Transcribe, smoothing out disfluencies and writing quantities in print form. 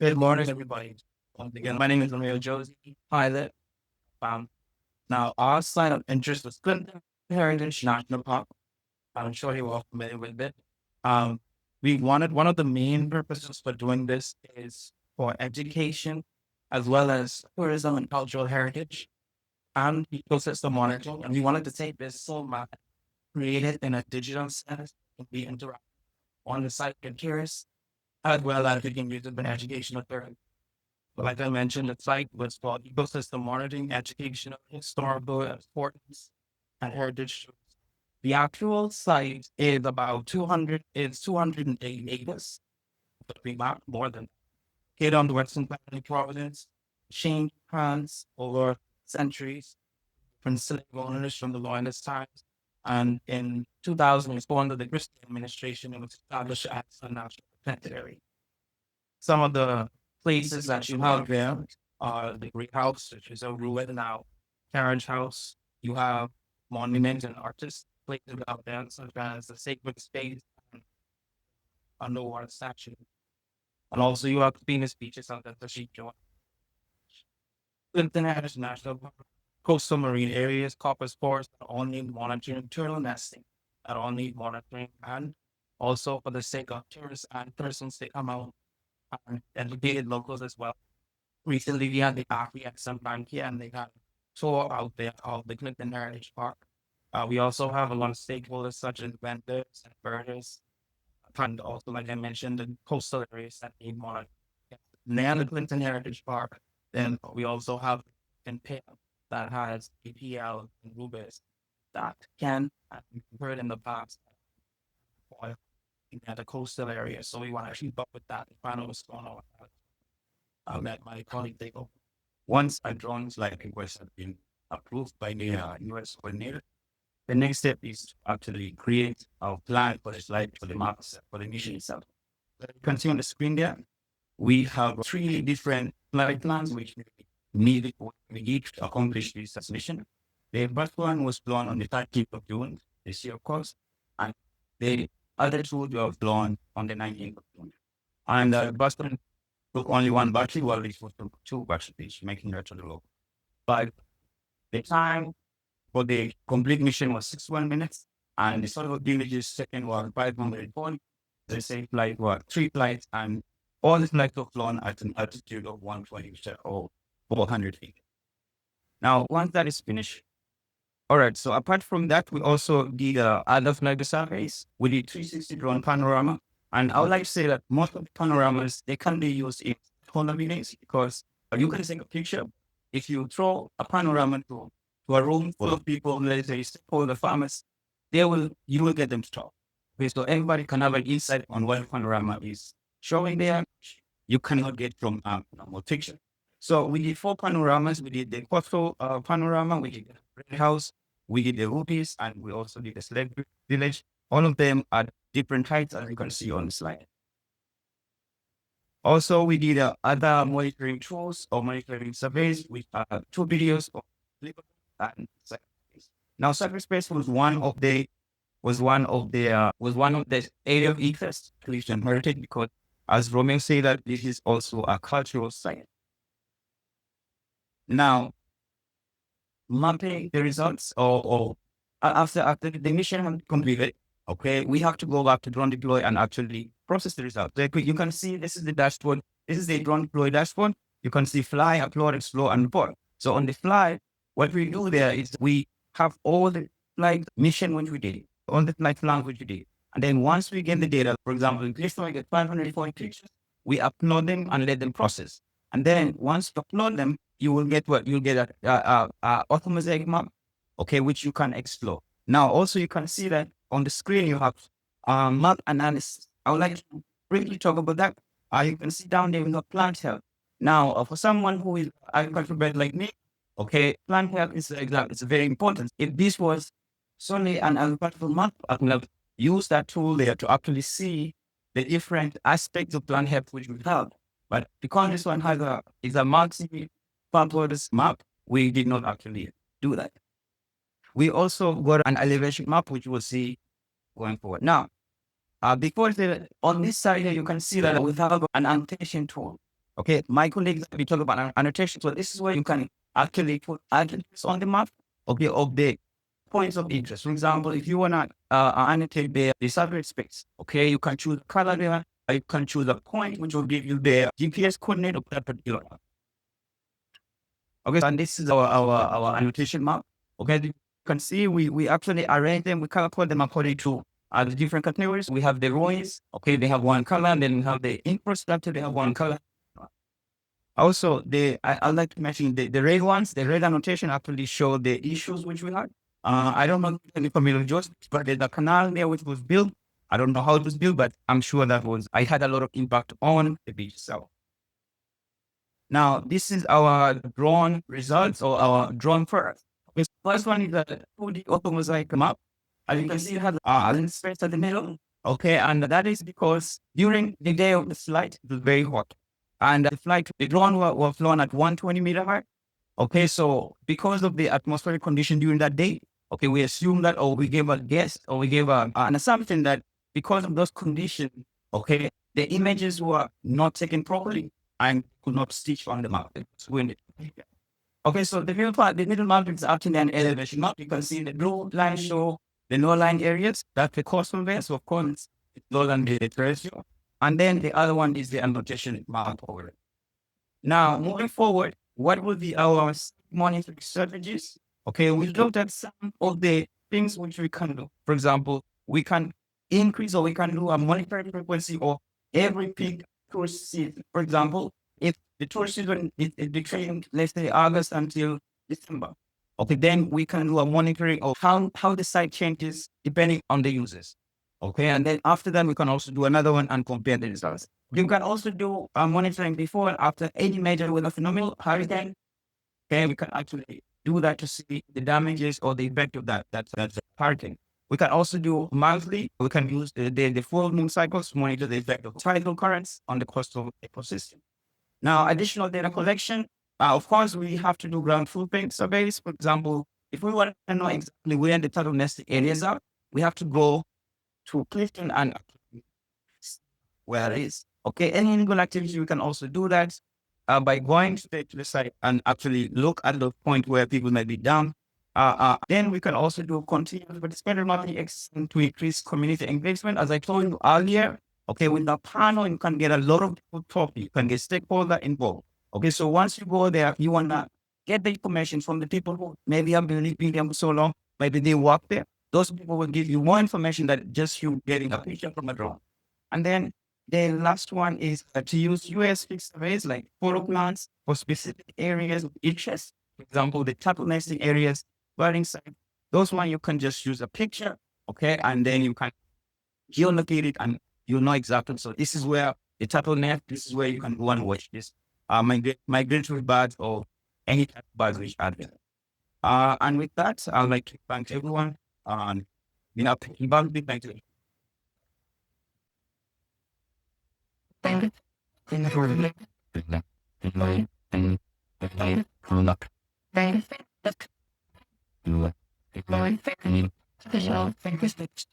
Good morning, everybody. Once again, my name is Romeo Josey. Hi there. Now, our sign of interest was Clifton Heritage National Park. I'm sure you're all familiar with it. We wanted one of the main purposes for doing this is for education, as well as tourism and cultural heritage and ecosystem monitoring. And we wanted to take this so much, create it in a digital sense, and be interactive on the site for tourists, as well as we can use it in educational purposes. Like I mentioned, the site was for ecosystem monitoring, educational, historical importance, and heritage. The actual site is about 208 acres, but we mapped more than here on the Western Planet Providence, changed hands over centuries from slave owners from the loyalist times. And in 2000, it was under the Christian administration, it was established as a national protected area. Some of the places that you have there are the Great House, which is a ruin now, Carriage House. You have monuments and artists places out there, such as the Sacred Space and underwater statue. And also you have Venus beaches out at the Sheep Joint. Clifton Heritage National Park, coastal marine areas, copper spores that all need monitoring, turtle nesting that all need monitoring, and also for the sake of tourists and persons they come out and educated locals as well. Recently, we had the 𝗏𝗏𝗶𝗴𝗵𝗁𝗁 Bank here, and they had a tour out there of the Clifton Heritage Park. We also have a lot of stakeholders such as vendors and birders, and also, like I mentioned, the coastal areas that need monitoring. Near the Clifton Heritage Park, then we also have 𝗛𝗶𝗃𝗵𝗹𝗶 that has 𝗛𝗶𝗃𝗹𝗶 and 𝗔𝗽𝗽𝗹𝗶 that can, and we've heard in the past, at the coastal area. So we want to keep up with that and find out what's going on with that. I'll let my colleague take over. Once a drones like request have been approved by the US coordinator, the next step is to actually create our plan for the slide for the maps for the mission itself. You can see on the screen there, we have 3 different flight plans which we need to accomplish this mission. The first one was flown on the 13th of June this year, of course, and the other 2 were flown on the 19th of June. And the first one took only 1 battery, while this was took 2 batteries, making that to the low. But the time for the complete mission was 61 minutes, and the total images second was 540. The same flight was 3 flights, and all the flights were flown at an altitude of 120 or 400 feet. Now, once that is finished, all right, so apart from that, we also did other flight surveys. We did 360 drone panorama. And I would like to say that most of the panoramas, they can be used in taller buildings because you can take a picture. If you throw a panorama to a room full of people, let's say stakeholder farmers, you will get them to talk. Okay, so everybody can have an insight on what a panorama is showing there. You cannot get from a normal picture. So we did 4 panoramas. We did the coastal panorama, we did the Red House, we did the rupees, and we also did the slave village. All of them are different heights, as you can see on the slide. Also, we did other monitoring tools or monitoring surveys with 2 videos of and now cyberspace was one of the area of interest to Clifton Heritage because, as Romeo said, that this is also a cultural site. Now, mapping the results or after the mission has completed, okay, we have to go back to drone deploy and actually process the results. You can see this is the dashboard. This is the drone deploy dashboard. You can see fly, upload, explore, and report. So on the fly, what we do there is we have all the flight mission which we did, all the flight plans which we did. And then once we get the data, for example, in Clifton, we get 540 pictures. We upload them and let them process. And then once you upload them, you will get what? You'll get a 𝗏𝗏𝗃𝗃 map, okay, which you can explore. Now, also you can see that on the screen you have map analysis. I would like to briefly talk about that. You can see down there we have plant health. Now, for someone who is agricultural like me, okay, plant health is it's very important. If this was solely an agricultural map, I would have used that tool there to actually see the different aspects of plant health which we have. But because this one is a multi-purpose map, we did not actually do that. We also got an elevation map, which we'll see going forward. Now, on this side here, you can see that we have an annotation tool. Okay, my colleagues will be talking about annotation. So this is where you can actually put adjectives on the map, okay, of the points of interest. For example, if you want to annotate the survey space, okay, you can choose a color there. You can choose a point which will give you the GPS coordinate of that particular one. Okay, and this is our annotation map. Okay, you can see we actually arrange them. We color code them according to the different categories. We have the roads. Okay, they have one color. Then we have the infrastructure. They have one color. Also, I like to mention the red ones. The red annotation actually show the issues which we had. I don't know any familiar Josey, but there's a canal there which was built. I don't know how it was built, but I'm sure I had a lot of impact on the beach itself. Now, this is our drawn results or our drawn first. The first one is a 2D 𝗪𝗏𝗪𝗁 map. As you can see, it has a space at the middle. Okay, and that is because during the day of the flight, it was very hot. And the drone was flown at 120-meter height. Okay, so because of the atmospheric condition during that day, okay, we assume that, or we gave a guess, or we gave an assumption that because of those conditions, okay, the images were not taken properly and could not stitch on the map. Okay, so the middle map is actually an elevation map. You can see the blue line show the low-lying areas. That's the coastal belt, so of course it's lower than the terrestrial. And then the other one is the annotation map over it. Now, moving forward, what will be our monitoring strategies? Okay, we looked at some of the things which we can do. For example, we can increase or we can do a monitoring frequency of every peak tourist season. For example, if the tourist season is between, let's say, August until December, okay, then we can do a monitoring of how the site changes depending on the users. Okay, and then after that, we can also do another one and compare the results. You can also do monitoring before and after any major weather phenomenon, hurricane. Okay, we can actually do that to see the damages or the effect of that's hurricane. We can also do monthly. We can use the full moon cycles to monitor the effect of tidal currents on the coastal ecosystem. Now, additional data collection. Of course, we have to do ground footprint surveys. For example, if we want to know exactly where the turtle nesting areas are, we have to go to Clifton and where it is. Okay, any illegal activity, we can also do that by going straight to the site and actually look at the point where people may be down. Then we can also do continuous participatory mapping exercise to increase community engagement. As I told you earlier, okay, with the panel, you can get a lot of people talking. You can get stakeholder involved. Okay, so once you go there, you want to get the information from the people who maybe have been living there for so long, maybe they work there. Those people will give you more information than just you getting a picture from a drone. And then the last one is to use US fixed surveys like photo plans for specific areas of interest. For example, the turtle nesting areas, birding site. Those one you can just use a picture, okay, and then you can geolocate it and you'll know exactly. So this is where the turtle nest. This is where you can go and watch this migratory birds or any type of birds which are there. And with that, I'd like to thank everyone. Thank you. Thank you.